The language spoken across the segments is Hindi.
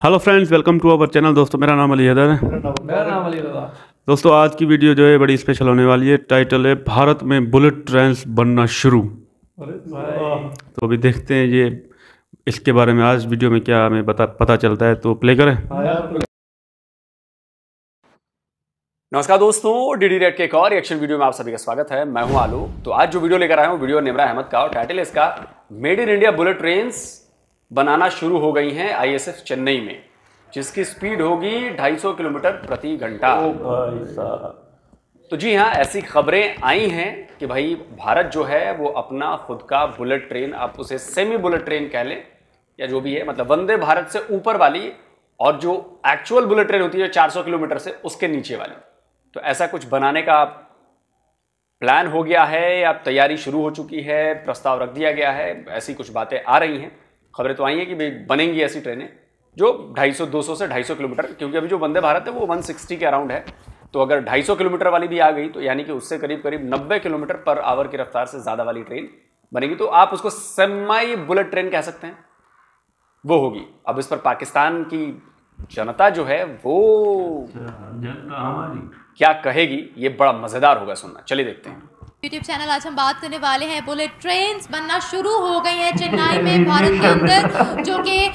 Hello friends, welcome to our channel. दोस्तों, मेरा नाम अली हैदर है। मेरा नाम अली रज़ा। दोस्तों, आज की वीडियो जो है बड़ी स्पेशल होने वाली है। टाइटल है भारत में बुलेट ट्रेन्स बनना शुरू। तो अभी देखते हैं ये इसके बारे में आज वीडियो में क्या हमें पता चलता है। तो प्ले करें। नमस्कार दोस्तों, डीडी रेड के एक और रिएक्शन वीडियो में आप सभी का स्वागत है। मैं हूं आलू। तो आज जो वीडियो लेकर आया हूं, वीडियो निमरा अहमद का, और टाइटल है इसका made in India bullet trains बनाना शुरू हो गई हैं आईएसएफ चेन्नई में, जिसकी स्पीड होगी 250 किलोमीटर प्रति घंटा। तो जी हाँ, ऐसी खबरें आई हैं कि भाई भारत जो है वो अपना खुद का बुलेट ट्रेन, आप उसे सेमी बुलेट ट्रेन कह लें या जो भी है, मतलब वंदे भारत से ऊपर वाली और जो एक्चुअल बुलेट ट्रेन होती है 400 किलोमीटर से उसके नीचे वाली, तो ऐसा कुछ बनाने का प्लान हो गया है या तैयारी शुरू हो चुकी है, प्रस्ताव रख दिया गया है। ऐसी कुछ बातें आ रही हैं, खबरें तो आई हैं कि भाई बनेंगी ऐसी ट्रेनें जो 250 से 250 किलोमीटर, क्योंकि अभी जो वंदे भारत है वो 160 के अराउंड है। तो अगर 250 किलोमीटर वाली भी आ गई तो यानी कि उससे करीब करीब 90 किलोमीटर पर आवर की रफ्तार से ज़्यादा वाली ट्रेन बनेगी। तो आप उसको सेमी बुलेट ट्रेन कह सकते हैं, वो होगी। अब इस पर पाकिस्तान की जनता जो है वो क्या कहेगी, ये बड़ा मजेदार होगा सुनना। चलिए देखते हैं। यूट्यूब चैनल आज हम बात करने वाले हैं बुलेट ट्रेन्स बनना शुरू हो गई हैं चेन्नई में, भारत के अंदर, जो कि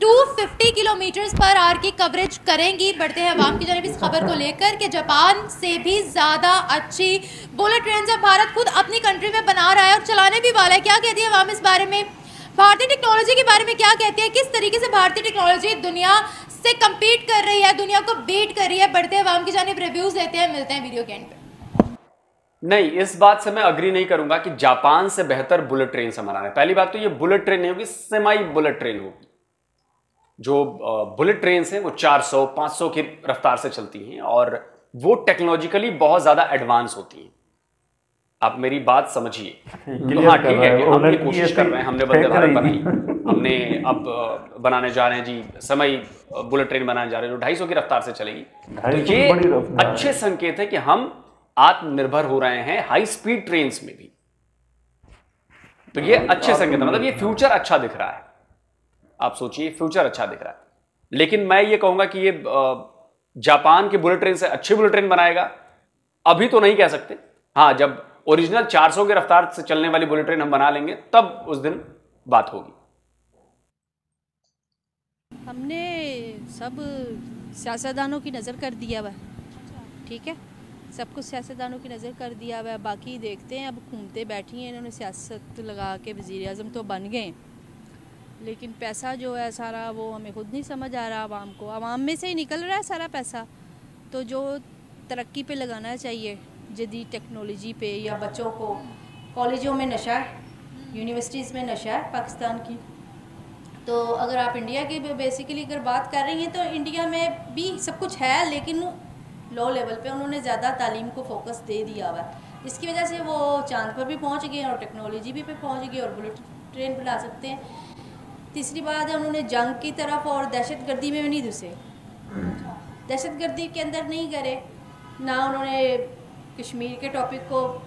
250 किलोमीटर पर आवर की कवरेज करेंगी। बढ़ते हैं अवाम की जानिब इस खबर को लेकर कि जापान से भी ज़्यादा अच्छी बुलेट ट्रेन अब भारत खुद अपनी कंट्री में बना रहा है और चलाने भी वाला है। क्या कहती है अवाम इस बारे में, भारतीय टेक्नोलॉजी के बारे में क्या कहती है, किस तरीके से भारतीय टेक्नोलॉजी दुनिया से कम्पीट कर रही है, दुनिया को बीट कर रही है। बढ़ते हैं अवाम की जानिब रिव्यूज़ लेते हैं, मिलते हैं वीडियो के एंड पे। नहीं, इस बात से मैं अग्री नहीं करूंगा कि जापान से बेहतर बुलेट ट्रेन से बनाना है। पहली बात तो ये बुलेट ट्रेन नहीं होगी, सेमी बुलेट ट्रेन होगी। जो बुलेट ट्रेन है वो 400-500 की रफ्तार से चलती हैं और वो टेक्नोलॉजिकली बहुत ज्यादा एडवांस होती हैं। आप मेरी बात समझिए। तो हाँ, ठीक है कि हम ये कोशिश कर रहे हैं, हमने वंदे भारत बनाई, हमने अब बनाने जा रहे हैं जी सेमी बुलेट ट्रेन बनाने जा रहे हैं जो 250 की रफ्तार से चलेगी। तो ये अच्छे संकेत है कि हम आत्मनिर्भर हो रहे हैं हाई स्पीड ट्रेन्स में भी। तो ये अच्छे संकेत है, मतलब ये फ्यूचर अच्छा दिख रहा है। आप सोचिए, फ्यूचर अच्छा दिख रहा है। लेकिन मैं ये कहूंगा कि ये जापान की बुलेट ट्रेन से अच्छी बुलेट ट्रेन बनाएगा, अभी तो नहीं कह सकते। हाँ, जब ओरिजिनल 400 की रफ्तार से चलने वाली बुलेट ट्रेन हम बना लेंगे तब उस दिन बात होगी। हमने सब सियासतदानों की नज़र कर दिया हुआ, ठीक है, सब कुछ सियासतदानों की नज़र कर दिया हुआ है। बाकी देखते हैं, अब घूमते बैठी हैं, इन्होंने सियासत लगा के वज़ीर आज़म तो बन गए, लेकिन पैसा जो है सारा वो हमें खुद नहीं समझ आ रहा। आवाम को, आवाम में से ही निकल रहा है सारा पैसा। तो जो तरक्की पे लगाना चाहिए, जदीद टेक्नोलॉजी पे, या बच्चों को कॉलेजों में नशा है, यूनिवर्सिटीज़ में नशा है पाकिस्तान की। तो अगर आप इंडिया की बेसिकली अगर बात कर रही हैं तो इंडिया में भी सब कुछ है, लेकिन लो लेवल पे उन्होंने ज़्यादा तालीम को फोकस दे दिया हुआ है, जिसकी वजह से वो चांद पर भी पहुंच गए और टेक्नोलॉजी भी पे पहुंच गए और बुलेट ट्रेन बना सकते हैं। तीसरी बात है, उन्होंने जंग की तरफ और दहशतगर्दी में भी नहीं घुसे, दहशतगर्दी के अंदर नहीं करे, ना उन्होंने कश्मीर के टॉपिक को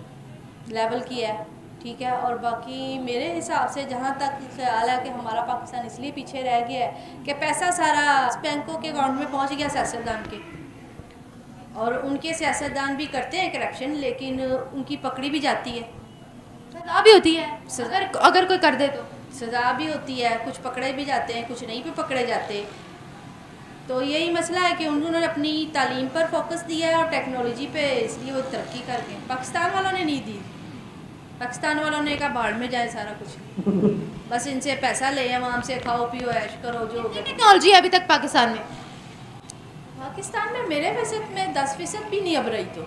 लेवल किया है, ठीक है। और बाकी मेरे हिसाब से जहाँ तक ख्याल है कि हमारा पाकिस्तान इसलिए पीछे रह गया है कि पैसा सारा बैंकों के अकाउंट में पहुँच गया सियासतदान के, और उनके सियासतदान भी करते हैं करप्शन, लेकिन उनकी पकड़ी भी जाती है, सजा भी होती है। अगर कोई कर दे तो सज़ा भी होती है, कुछ पकड़े भी जाते हैं, कुछ नहीं भी पकड़े जाते। तो यही मसला है कि उन्होंने अपनी तालीम पर फोकस दिया है और टेक्नोलॉजी पे, इसलिए वो तरक्की कर गए। पाकिस्तान वालों ने नहीं दी, पाकिस्तान वालों ने कहा बाहर में जाए सारा कुछ, बस इनसे पैसा ले, वहाँ से खाओ पियो ऐश करो, जो टेक्नोलॉजी अभी तक पाकिस्तान में मेरे फीसद में 10% भी नहीं अब रही। तो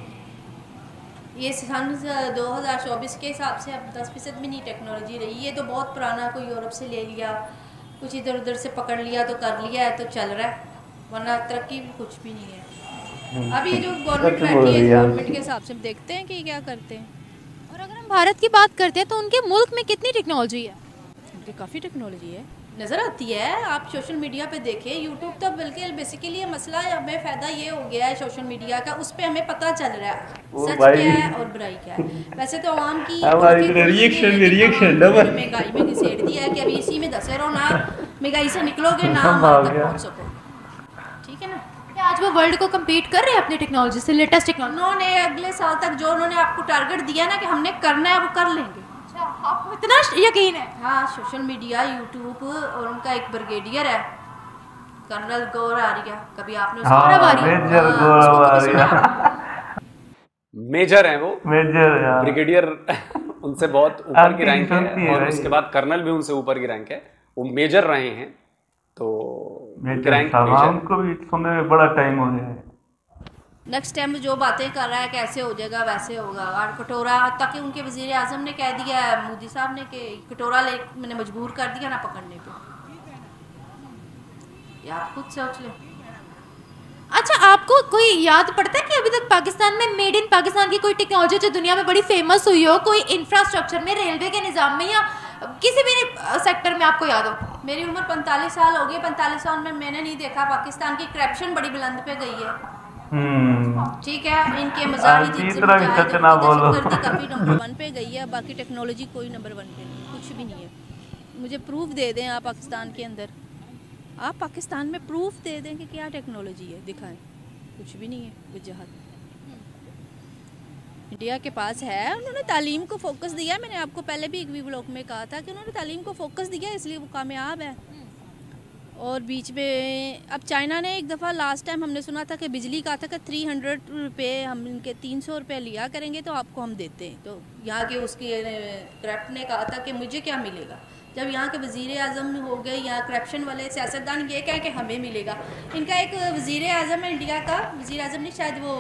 ये सन 2024 के हिसाब से अब 10% भी नहीं टेक्नोलॉजी रही। ये तो बहुत पुराना, कोई यूरोप से ले लिया, कुछ इधर उधर से पकड़ लिया तो कर लिया है, तो चल रहा है, वरना तरक्की भी कुछ भी नहीं है। अब ये जो गवर्नमेंट बैठी है, गवर्नमेंट के हिसाब से देखते हैं कि क्या करते हैं। और अगर हम भारत की बात करते हैं तो उनके मुल्क में कितनी टेक्नोलॉजी है? उनकी काफ़ी टेक्नोलॉजी है, नज़र आती है। आप सोशल मीडिया पे देखें, यूट्यूब तो बल्कि बेसिकली ये मसला है, हमें फ़ायदा ये हो गया है सोशल मीडिया का, उस पर हमें पता चल रहा है सच क्या है और बुराई क्या है। वैसे तो आवाम की रिएक्शन महंगाई में घिसेड़ दिया है कि अभी इसी में दसे रहो ना, महंगाई से निकलोगे ना वहाँ तक पहुँच सकोगे, ठीक है ना। क्या आज वो वर्ल्ड को कम्पीट कर रहे हैं अपनी टेक्नोलॉजी से, लेटेस्ट टेक्नोलॉजी? उन्होंने अगले साल तक जो उन्होंने आपको टारगेट दिया ना कि हमने करना है वो कर लेंगे। अच्छा, आपको इतना यकीन है? हाँ, सोशल मीडिया, यूट्यूब, और उनका एक ब्रिगेडियर है कर्नल गौर आर्या, कभी आपने मेजर है वो, ब्रिगेडियर उनसे बहुत ऊपर की रैंक है, और उसके बाद कर्नल भी उनसे ऊपर की रैंक है, वो मेजर रहे हैं, तो रैंक उनको भी सुनने में बड़ा टाइम हो गया है। नेक्स्ट टाइम जो बातें कर रहा है कैसे हो जाएगा वैसे होगा। और कटोरा तक कि उनके वजीर आजम ने कह दिया है, मोदी साहब ने, कि कटोरा ले मैंने मजबूर कर दिया ना पकड़ने पे, या आप खुद सोच लें। अच्छा, आपको कोई याद पड़ता है कि अभी तक पाकिस्तान में मेड इन पाकिस्तान की कोई टेक्नोलॉजी जो दुनिया में बड़ी फेमस हुई हो, कोई इंफ्रास्ट्रक्चर में, रेलवे के निज़ाम में, या किसी भी सेक्टर में आपको याद हो? मेरी उम्र 45 साल हो गई, 45 साल में मैंने नहीं देखा पाकिस्तान की करप्शन बड़ी बुलंद पे गई है, ठीक है। इनके मजाही काफ़ी नंबर 1 पे गई है, बाकी टेक्नोलॉजी कोई नंबर 1 पे नहीं, कुछ भी नहीं है। मुझे प्रूफ दे दें आप पाकिस्तान के अंदर, आप पाकिस्तान में प्रूफ दे दें कि क्या टेक्नोलॉजी है, दिखाएं, कुछ भी नहीं है वजहत। इंडिया के पास है, उन्होंने तालीम को फोकस दिया। मैंने आपको पहले भी एक वी ब्लॉग में कहा था कि उन्होंने तालीम को फोकस दिया, इसलिए वो कामयाब है। और बीच में अब चाइना ने एक दफ़ा लास्ट टाइम हमने सुना था कि बिजली का था कि 300 रुपये, हम इनके 300 रुपये लिया करेंगे तो आपको हम देते हैं। तो यहाँ के उसके करप्ट ने कहा था कि मुझे क्या मिलेगा। जब यहाँ के वज़ीर आज़म हो गए, यहाँ करप्शन वाले सियासतदान ये कहें कि हमें मिलेगा। इनका एक वज़ीर आज़म है इंडिया का, वज़ीर आज़म नहीं शायद वो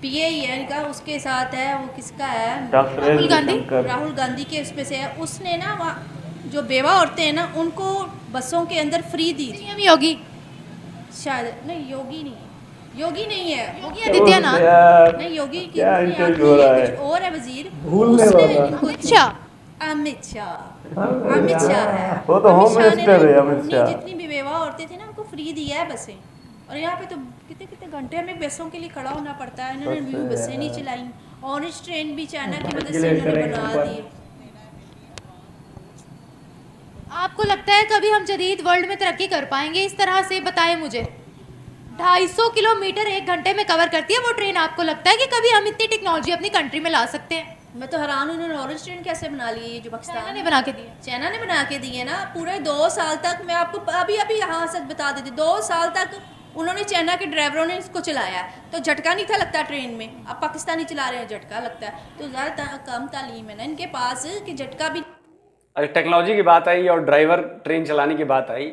PA ही है इनका, उसके साथ है वो किसका है, राहुल गांधी के उसमें से है। उसने ना वहाँ जो बेवा औरतें हैं ना उनको बसों के अंदर फ्री दी थी। योगी शायद नहीं, योगी नहीं है, योगी नहीं है, योगी आदित्यनाथ नहीं, योगी की कुछ और है वजीर, उसने अमित शाह है, वो तो होम मिनिस्टर है अमित शाह। जितनी भी बेवा औरतें थी ना उनको फ्री दिया है बसें, और यहाँ पे तो कितने कितने घंटे हमें बसों के लिए खड़ा होना पड़ता है। इन्होंने बसें नहीं चलाई, ऑरेंज ट्रेन भी चाइना की मदद से इन्होंने बना दी। आपको लगता है कभी हम जदीद वर्ल्ड में तरक्की कर पाएंगे इस तरह से? बताएं मुझे। 250 किलोमीटर 1 घंटे में कवर करती है वो ट्रेन, आपको लगता है कि कभी हम इतनी टेक्नोलॉजी अपनी कंट्री में ला सकते हैं? मैं तो हैरान हूँ, उन्होंने ऑरेंज ट्रेन कैसे बना ली, जो पाकिस्तान ने बना के दिए, चाइना ने बना के दिए ना। पूरे 2 साल तक, मैं आपको अभी यहाँ सच बता देती, 2 साल तक उन्होंने चाइना के ड्राइवरों ने इसको चलाया, तो झटका नहीं था लगता ट्रेन में। अब पाकिस्तानी चला रहे हैं, झटका लगता है। तो ज़्यादा कम तालीम है ना इनके पास कि झटका भी। अरे टेक्नोलॉजी की बात आई और ड्राइवर ट्रेन चलाने की बात आई,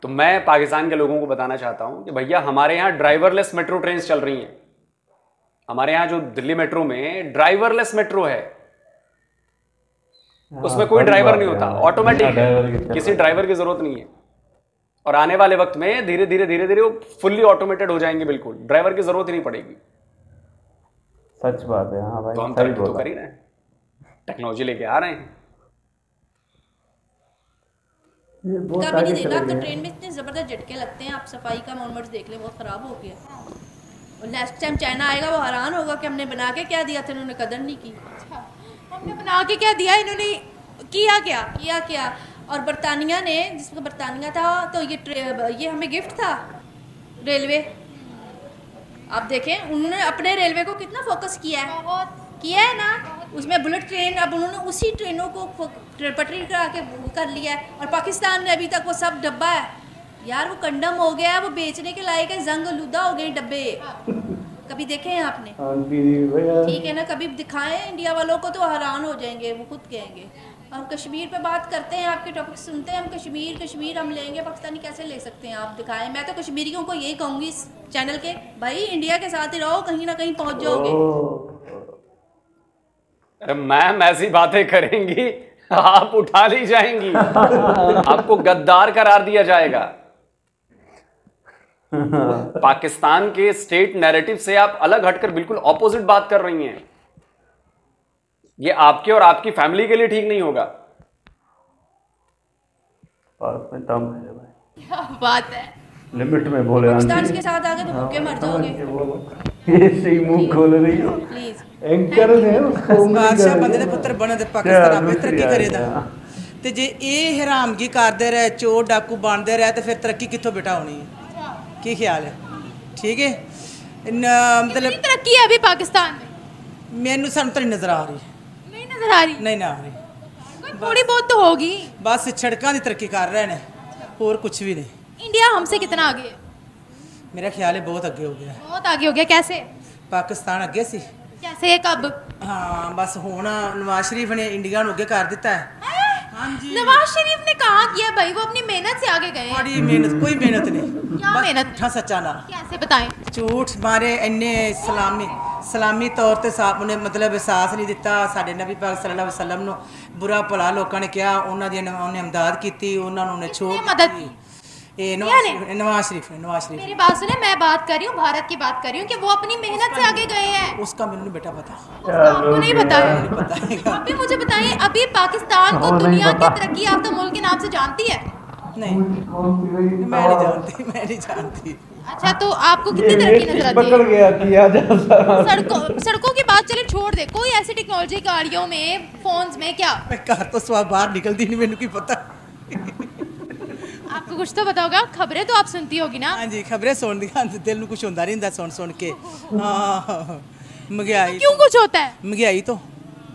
तो मैं पाकिस्तान के लोगों को बताना चाहता हूं कि भैया हमारे यहाँ ड्राइवरलेस मेट्रो ट्रेन चल रही हैं। हमारे यहाँ जो दिल्ली मेट्रो में ड्राइवरलेस मेट्रो है, उसमें कोई ड्राइवर नहीं होता, ऑटोमेटिक है, किसी ड्राइवर की जरूरत नहीं है। और आने वाले वक्त में धीरे धीरे वो फुल्ली ऑटोमेटेड हो जाएंगे, बिल्कुल ड्राइवर की जरूरत ही नहीं पड़ेगी। सच बात है। हाँ भाई, तो हम तरक्की तो कर ही रहे हैं, टेक्नोलॉजी लेके आ रहे हैं। कभी नहीं देखा आपको ट्रेन में इतने जबरदस्त झटके लगते हैं। आप सफाई का मोमेंट्स देख ले, बहुत खराब हो गया। और नेक्स्ट टाइम चाइना आएगा वो हैरान होगा कि हमने बना के क्या दिया था, इन्होंने कदर नहीं की। हमने बना के क्या दिया, इन्होंने किया क्या। और बरतानिया ने, जिसमें बरतानिया था, तो ये हमें गिफ्ट था रेलवे। आप देखें उन्होंने अपने रेलवे को कितना फोकस किया है ना। उसमें बुलेट ट्रेन, अब उन्होंने उसी ट्रेनों को पटरी करा के कर लिया है। और पाकिस्तान ने अभी तक वो सब डब्बा है यार, वो कंडम हो गया, वो बेचने के लायक है, जंग लुदा हो गए डब्बे। कभी देखे हैं आपने? ठीक है ना, कभी दिखाएं इंडिया वालों को तो हैरान हो जाएंगे, वो खुद कहेंगे। हम कश्मीर पे बात करते हैं, आपके टॉपिक सुनते हैं, हम कश्मीर हम लेंगे, पाकिस्तानी कैसे ले सकते हैं? आप दिखाएं। मैं तो कश्मीरियों को यही कहूँगी इस चैनल के, भाई इंडिया के साथ ही रहो, कहीं ना कहीं पहुँच जाओगे। अरे मैम ऐसी बातें करेंगी आप उठा ली जाएंगी, आपको गद्दार करार दिया जाएगा। पाकिस्तान के स्टेट नैरेटिव से आप अलग हटकर बिल्कुल ऑपोजिट बात कर रही हैं। ये आपके और आपकी फैमिली के लिए ठीक नहीं होगा। क्या बात है, लिमिट में बोले। पाकिस्तान के साथ आगे तो भूखे मर जाओगे। ये सही मुंह खोल रही हो। प्लीज एंकर ने उसको बादशाह बंदे दे पुत्र बने ते पाकिस्तान आपे तरक्की करे दा ਤੇ ਜੇ ਇਹ ਹਰਾਮਗੀ ਕਰਦੇ ਰਹੇ, ਚੋਰ ਡਾਕੂ ਬਣਦੇ ਰਹੇ, ਤੇ ਫਿਰ ਤਰੱਕੀ ਕਿੱਥੋਂ ਬੇਟਾ ਹੋਣੀ ਹੈ? ਕੀ ਖਿਆਲ ਹੈ? ਠੀਕ ਹੈ मतलब कितनी तरक्की है अभी पाकिस्तान में? मैनू सानू तो नहीं नज़र आ रही, नहीं नजर आ रही, नहीं ना आ रही। कोई थोड़ी बहुत तो होगी। बस सड़कों की तरक्की कर रहे हैं, और कुछ भी नहीं। इंडिया हमसे कितना आगे है? मेरा ख्याल है बहुत अगे हो गया, बहुत आगे हो गया। कैसे? पाकिस्तान अगे सी। कैसे? कब? हाँ बस हुण नवाज शरीफ ने इंडिया नूं अगे कर दिता है। हाँ जी, नवाज शरीफ ने कहा किया भाई, वो अपनी मेहनत से आगे गए हैं। बड़ी मेहनत, कोई मेहनत नहीं। क्या मेहनत? झूठा सच्चा ना, कैसे बताएं? झूठ मारे इन्ने सलामी तौर ते साहब ने मतलब एहसास नहीं दिता साडे नबी पाक सल्लल्लाहु अलैहि वसल्लम नो। बुरा भला लोगों ने कहा, उन्होंने इमदाद की, उन्होंने छोड़ मदद की। नवाज शरीफ ने। मेरी बात सुने, मैं बात कर रही हूँ, भारत की बात कर रही हूँ कि वो अपनी मेहनत से आगे गए हैं। उसका मैंने बेटा पता, आपको नहीं बताया? अभी मुझे बताइए, अभी पाकिस्तान को दुनिया की तरक्की याफ्ता मुल्क के नाम से जानती है? नहीं, मैं नहीं जानती। अच्छा, तो आपको कितनी तरक्की नजर आती है? सड़कों की बात चले छोड़ दे, कोई ऐसी टेक्नोलॉजी गाड़ियों में, फोन्स में क्या? मैं घर तो स्वाद बाहर निकलती नहीं, मैंने की पता। आपको कुछ तो पता होगा, खबरें तो आप सुनती होगी ना? हाँ जी, खबरें सुन दी, दिल में कुछ होता नहीं सुन के। हाँ, महंगाई क्यों कुछ होता है? महंगाई तो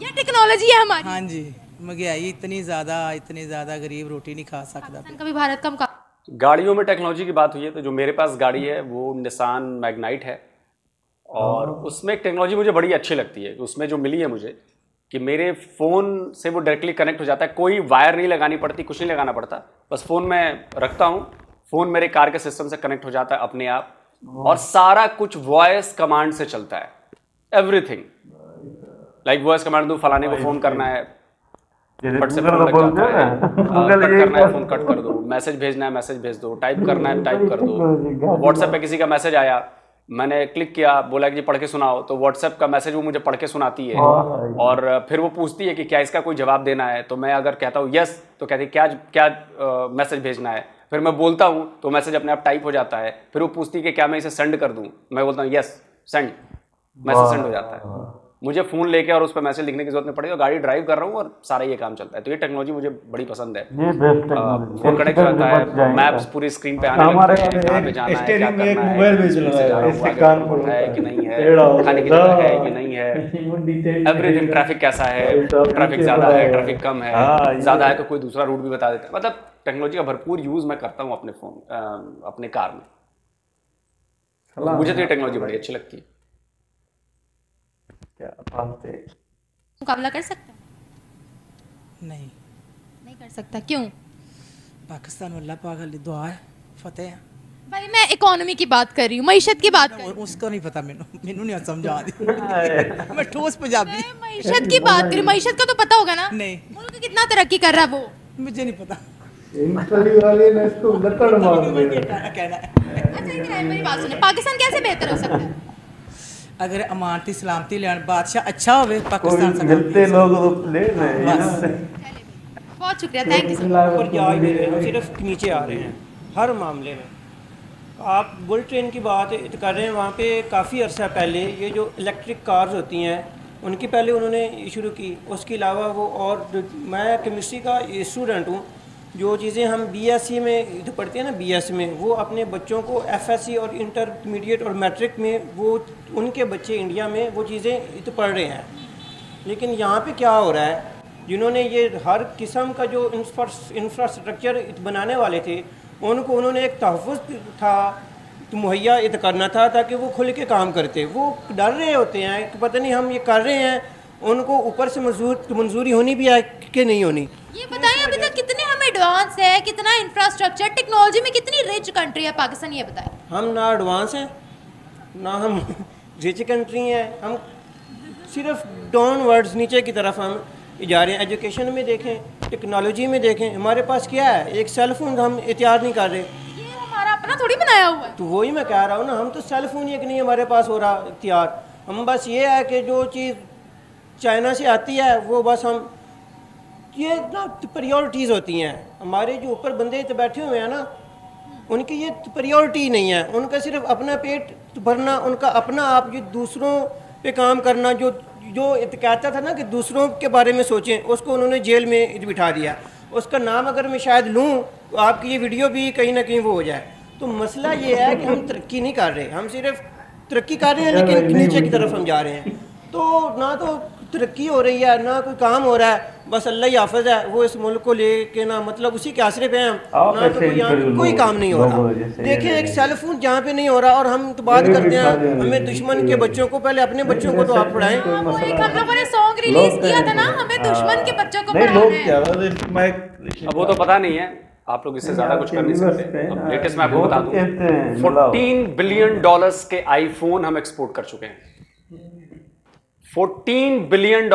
ये टेक्नोलॉजी है हमारी। हाँ जी, महंगाई इतनी ज़्यादा गरीब रोटी नहीं खा सकता। कभी भारत कम का गाड़ियों में टेक्नोलॉजी की बात हुई है तो जो मेरे पास गाड़ी है वो निसान मैग्नाइट है, और उसमें एक टेक्नोलॉजी मुझे बड़ी अच्छी लगती है। उसमें जो मिली है मुझे कि मेरे फ़ोन से वो डायरेक्टली कनेक्ट हो जाता है, कोई वायर नहीं लगानी पड़ती, कुछ नहीं लगाना पड़ता, बस फ़ोन में रखता हूँ, फ़ोन मेरे कार के सिस्टम से कनेक्ट हो जाता है अपने आप, और सारा कुछ वॉइस कमांड से चलता है। एवरीथिंग लाइक वॉइस कमांड दो, फलाने को फ़ोन करना है, फट से फोन लग जाता है, कट करना है फोन कट कर दो, मैसेज भेजना है मैसेज भेज दो, टाइप करना है टाइप कर दो। व्हाट्सएप पे किसी का मैसेज आया, मैंने क्लिक किया, बोला कि जी पढ़ के सुनाओ, तो व्हाट्सएप का मैसेज वो मुझे पढ़ के सुनाती है, और फिर वो पूछती है कि क्या इसका कोई जवाब देना है, तो मैं अगर कहता हूँ यस, तो कहती है क्या मैसेज भेजना है, फिर मैं बोलता हूँ तो मैसेज अपने आप टाइप हो जाता है, फिर वो पूछती है कि क्या मैं इसे सेंड कर दूँ, मैं बोलता हूँ यस सेंड, मैसेज सेंड हो जाता है। मुझे फ़ोन लेके और उस पर मैसेज लिखने की जरूरत नहीं पड़ेगी, गाड़ी ड्राइव कर रहा हूँ और सारा ये काम चलता है। तो ये टेक्नोलॉजी मुझे बड़ी पसंद है। फोन कनेक्ट हो जाता है, मैप्स पूरी स्क्रीन पे आने लगते हैं, कहाँ पे जाना है, क्या करना है कि नहीं है, खाने की जगह है कि नहीं है, एवरीथिंग, ट्रैफिक कैसा है, ट्रैफिक ज़्यादा है, ट्रैफिक कम है, ज़्यादा है तो कोई दूसरा रूट भी बता देता है। मतलब टेक्नोलॉजी का भरपूर यूज़ मैं करता हूँ अपने फ़ोन, अपने कार में। मुझे तो ये टेक्नोलॉजी बड़ी अच्छी लगती है। मुकाबला कर सकता? नहीं कर सकता। क्यों? पाकिस्तान अल्लाह पाक की दुआ है, फतेह है। भाई मैं इकोनॉमी की बात कर रही हूँ, मईशत की बात कर रही हूँ। उसको नहीं पता, मैनू नहीं समझ आ रही। मैं ठोस पंजाबी मईशत की बात करी, मईशत का तो पता होगा ना? नहीं। मुल्क कितना तरक्की कर रहा है वो मुझे नहीं पता। मेरी बात सुने, पाकिस्तान कैसे बेहतर हो सकता है? अगर अमानती सलामती लेन बादशाह अच्छा होवे, पाकिस्तान से मिलते लोग ले बहुत शुक्रिया, थैंक यू। ऊपर जा ही नहीं रहे, हम सिर्फ नीचे आ रहे हैं हर मामले में। आप बुलेट ट्रेन की बात कर रहे हैं, वहाँ पे काफ़ी अर्सा पहले ये जो इलेक्ट्रिक कार्स होती हैं उनकी पहले उन्होंने शुरू की। उसके अलावा वो और मैं केमिस्ट्री का स्टूडेंट हूँ, जो चीज़ें हम बीएससी में जो पढ़ते हैं ना, बीएस में, वो अपने बच्चों को एफएससी और इंटरमीडिएट और मैट्रिक में वो उनके बच्चे इंडिया में वो चीज़ें तो पढ़ रहे हैं। लेकिन यहाँ पे क्या हो रहा है, जिन्होंने ये हर किस्म का जो इंफ्रास्ट्रक्चर बनाने वाले थे उनको उन्होंने एक तहफ़्फ़ुज़ था तो मुहैया करना था ताकि वो खुल के काम करते। वो डर रहे होते हैं कि पता नहीं हम ये कर रहे हैं, उनको ऊपर से मंजूरी होनी भी है कि नहीं होनी। ये बताएं अभी तक कितने हम एडवांस है, कितना इंफ्रास्ट्रक्चर टेक्नोलॉजी में कितनी रिच कंट्री है पाकिस्तान, ये बताएं। हम ना एडवांस हैं ना हम रिच कंट्री हैं, हम सिर्फ डाउनवर्ड्स नीचे की तरफ हम जा रहे हैं। एजुकेशन में देखें, टेक्नोलॉजी में देखें, हमारे पास क्या है, एक सेल फोन हम इख्तियार नहीं कर रहे। ये हमारा अपना थोड़ी बनाया हुआ है। तो वही मैं कह रहा हूँ ना, हम तो सेल फोन ही एक नहीं हमारे पास हो रहा इख्तियार। हम बस ये है कि जो चीज़ चाइना से आती है वो बस हम ये ना प्रायोरिटीज़ होती हैं। हमारे जो ऊपर बंदे तो बैठे हुए हैं ना, उनकी ये प्रायोरिटी नहीं है, उनका सिर्फ अपना पेट भरना, उनका अपना आप जो दूसरों पे काम करना, जो कहता था ना कि दूसरों के बारे में सोचें, उसको उन्होंने जेल में बिठा दिया। उसका नाम अगर मैं शायद लूँ तो आपकी ये वीडियो भी कहीं ना कहीं वो हो जाए। तो मसला ये है कि हम तरक्की नहीं कर रहे, हम सिर्फ तरक्की कर रहे हैं लेकिन नीचे की तरफ हम जा रहे हैं। तो ना तो तरक्की हो रही है ना कोई काम हो रहा है, बस अल्लाह ही हाफ़िज़ है। वो इस मुल्क को लेके ना मतलब उसी के आसरे पे हैं हम, ना तो यहाँ पे कोई काम नहीं हो रहा। देखिए एक सेल फोन जहाँ पे नहीं हो रहा और हम तो बात करते हैं हमें दुश्मन के बच्चों को, पहले अपने बच्चों को तो आप पढ़ाएं। हम लोगों ने सॉन्ग रिलीज किया था ना, हमें दुश्मन के बच्चों को पढ़ाना है। अब वो तो पता नहीं है, आप लोग इससे ज्यादा कुछ कर नहीं सकते। अब लेटेस्ट मैं आपको बता दूं, $14 बिलियन के आईफोन हम एक्सपोर्ट कर चुके हैं। $14 बिलियन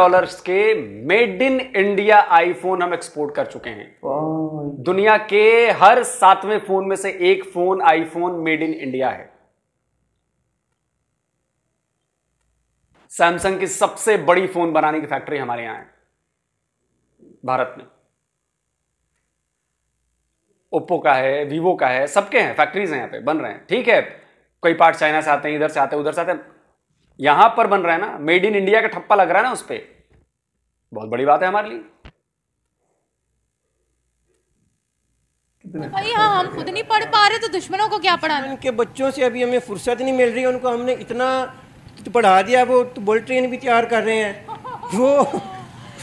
के मेड इन इंडिया आईफोन हम एक्सपोर्ट कर चुके हैं। दुनिया के हर 7वें फोन में से एक phone iPhone made in India है। सैमसंग की सबसे बड़ी फोन बनाने की फैक्ट्री हमारे यहां है भारत में। ओप्पो का है, वीवो का है, सबके हैं, फैक्ट्रीज हैं यहां पे, बन रहे हैं। ठीक है, कोई पार्ट चाइना से आते हैं, इधर से आते हैं, उधर से आते हैं, यहां पर बन रहा है ना, मेड इन इंडिया का ठप्पा लग रहा है ना उस पर, बहुत बड़ी बात है हमारे लिए। भाई हाँ, हम खुद नहीं पढ़ पा रहे तो दुश्मनों को क्या पढ़ाना। उनके बच्चों से अभी हमें फुर्सत नहीं मिल रही, उनको हमने इतना पढ़ा दिया, वो तो बुलेट ट्रेन भी तैयार कर रहे हैं।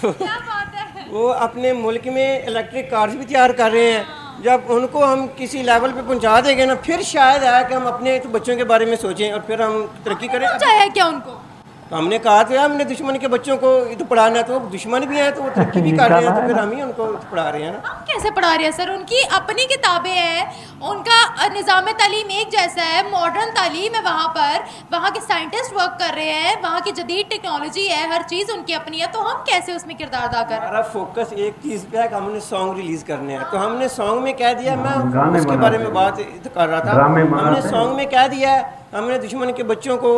क्या बात है। वो अपने मुल्क में इलेक्ट्रिक कार्स भी तैयार कर रहे हैं। जब उनको हम किसी लेवल पे पहुंचा देंगे ना, फिर शायद है कि हम अपने तो बच्चों के बारे में सोचें और फिर हम तरक्की करें। चाहे क्या उनको तो हमने कहा था हमने दुश्मन के बच्चों को तो पढ़ाना है, तो दुश्मन भी हैं तो वो तरक्की भी कर रहे हैं, तो फिर हम ही उनको पढ़ा रहे हैं ना। हम कैसे पढ़ा रहे हैं सर, उनकी अपनी किताबें हैं, उनका निज़ाम तालीम एक जैसा है, मॉडर्न तालीम है वहाँ पर, वहाँ के साइंटिस्ट वर्क कर रहे हैं, वहाँ की जदीद टेक्नोलॉजी है, हर चीज़ उनकी अपनी है, तो हम कैसे उसमें किरदार अदा कर रहे हैं। हमारा फोकस एक चीज़ पे है कि हमने सॉन्ग रिलीज़ करने हैं, तो हमने सॉन्ग में कह दिया, मैं उसके बारे में बात कर रहा था, हमने सॉन्ग में कह दिया हमने दुश्मन के बच्चों को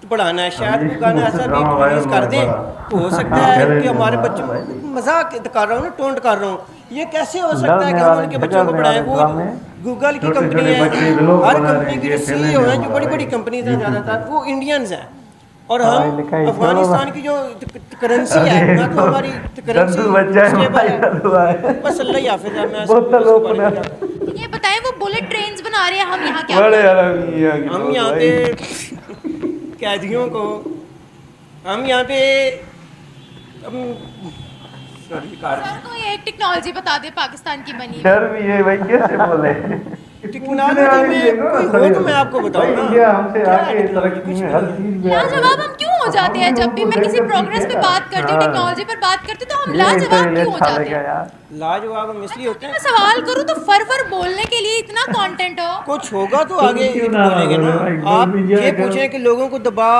पढ़ाना है। शायद वो गाना ऐसा भी रिलीज कर दें तो हो सकता है कि हमारे बच्चों, मजाक कर रहा हूँ ना, टोंट कर रहा हूँ, ये कैसे हो सकता है कि हम उनके बच्चों को पढ़ाएं। वो गूगल की कंपनी है, हर कंपनी की जो CEO हैं, जो बड़ी बड़ी कंपनीज हैं ज़्यादातर वो इंडियंस हैं, और हम अफगानिस्तान की जो करेंसी है ना, तो हमारी करेंसी बस अल्लाह ही हाफिज़ है। ये बताएं वो बुलेट ट्रेन्स बना रहे हैं, हम यहाँ क्या, हम यहाँ पे कैदियों को, हम यहाँ पे सर को ये टेक्नोलॉजी बता दे पाकिस्तान की बनी। डर भी है भाई, कैसे बोले टेक्नोलॉजी में कोई हो तो मैं आपको बताऊँ ना, हमसे आगे तरक्की में हर चीज में लाजवाब हम क्यों हो जाते हैं। जब भी मैं किसी प्रोग्रेस पे बात करती हूँ, टेक्नोलॉजी पर बात करती हूँ, तो हम लाजवाब क्यों हो जाते हैं। लाजवाब हम इसलिए होते हैं, मैं सवाल करूँ तो फर बोलने के लिए इतना कंटेंट हो, कुछ होगा तो आगे बोलेंगे ना। आप ये पूछें कि लोगों को दबा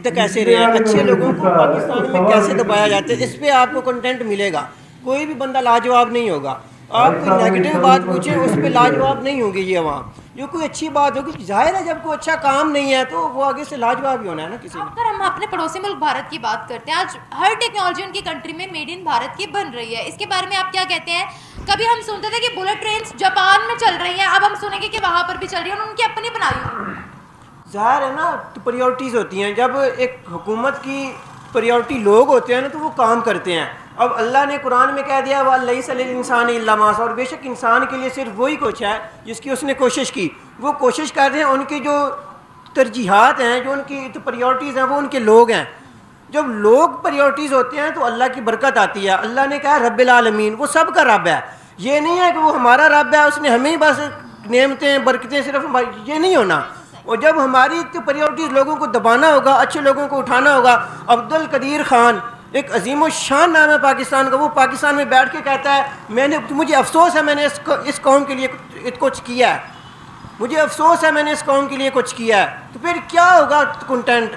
कैसे रहे हैं, अच्छे लोगों को पाकिस्तान में कैसे दबाया जाता है, इस पर आपको कंटेंट मिलेगा। कोई भी बंदा लाजवाब नहीं होगा। आप कोई नेगेटिव बात पूछें उस पर लाजवाब नहीं होगी ये आवाम, जो कोई अच्छी बात होगी, जाहिर है जब कोई अच्छा काम नहीं है तो वो आगे से लाजवाब ही होना है ना किसी ने। अगर हम अपने पड़ोसी मुल्क भारत की बात करते हैं, आज हर टेक्नोलॉजी उनकी कंट्री में मेड इन भारत की बन रही है, इसके बारे में आप क्या कहते हैं। कभी हम सुनते थे कि बुलेट ट्रेन जापान में चल रही हैं, अब हम सुनेंगे कि वहाँ पर भी चल रही है, उनकी अपनी बनाई हुई। जाहिर है ना, तो प्रायोरिटीज़ होती हैं। जब एक हुकूमत की प्रायोरिटी लोग होते हैं ना तो वो काम करते हैं। अब अल्लाह ने कुरान में कह दिया वल्लैसा लिल-इंसानी इल्ला मा सा, और बेशक इंसान के लिए सिर्फ वही कुछ है जिसकी उसने कोशिश की। वो कोशिश कर रहे हैं, उनकी जो तरजीहात हैं, जो उनकी तो प्रायोरिटीज़ हैं, वो उनके लोग हैं। जब लोग प्रायोरिटीज़ होते हैं तो अल्लाह की बरकत आती है। अल्लाह ने कहा रब्बिल आलमीन, वो सब का रब है। ये नहीं है कि वो हमारा रब है, उसने हमें ही बस नेमतें बरकतें सिर्फ, ये नहीं होना। और जब हमारी तो प्रायोरिटीज़ लोगों को दबाना होगा, अच्छे लोगों को उठाना होगा। अब्दुल कदीर खान एक अजीम शान नाम है पाकिस्तान का, वो पाकिस्तान में बैठ के कहता है मुझे अफसोस है मैंने इस कौम के लिए कुछ किया है, मुझे अफसोस है मैंने इस कौम के लिए कुछ किया है। तो फिर क्या होगा कंटेंट,